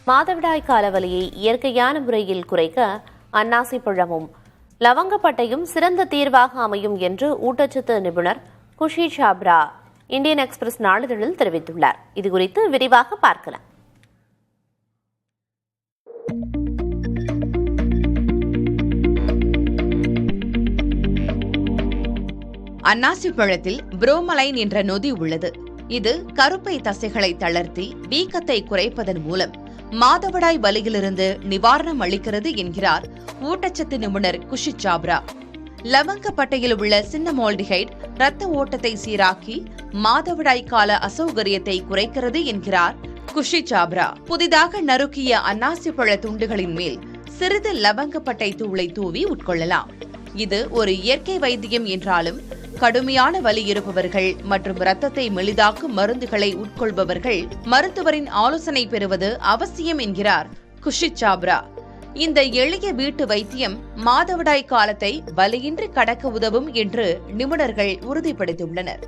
மாதவிடாய் காலவலியை இயற்கையான முறையில் குறைக்க அன்னாசி பழமும் லவங்கப்பட்டையும் சிறந்த தீர்வாக அமையும் என்று ஊட்டச்சத்து நிபுணர் குஷி சாப்ரா இந்தியன் எக்ஸ்பிரஸ் நாளிதழில் தெரிவித்துள்ளார். இதுகுறித்து விரிவாக பார்க்கலாம். அன்னாசி பழத்தில் புரோமலைன் என்ற நொதி உள்ளது. இது கருப்பை தசைகளை தளர்த்தி வீக்கத்தை குறைப்பதன் மூலம் மாதவிடாய் வலியிலிருந்து நிவாரணம் அளிக்கிறது என்கிறார் ஊட்டச்சத்து நிபுணர் குஷி சாப்ரா. லவங்கப்பட்டையில் உள்ள சின்னமால்டிஹைட் இரத்த ஓட்டத்தை சீராக்கி மாதவிடாய் கால அசௌகரியத்தை குறைக்கிறது என்கிறார் குஷி சாப்ரா. புதிதாக நறுக்கிய அன்னாசி பழ துண்டுகளின் மேல் சிறிது லவங்கப்பட்டை தூளை தூவி உட்கொள்ளலாம். இது ஒரு இயற்கை வைத்தியம் என்றாலும் கடுமையான வலி இருப்பவர்கள் மற்றும் இரத்தத்தை மெலிதாக்கும் மருந்துகளை உட்கொள்பவர்கள் மருத்துவரின் ஆலோசனை பெறுவது அவசியம் என்கிறார் குஷி சாப்ரா. இந்த எளிய வீட்டு வைத்தியம் மாதவிடாய் காலத்தை வலியின்றி கடக்க உதவும் என்று நிபுணர்கள் உறுதிப்படுத்தியுள்ளனர்.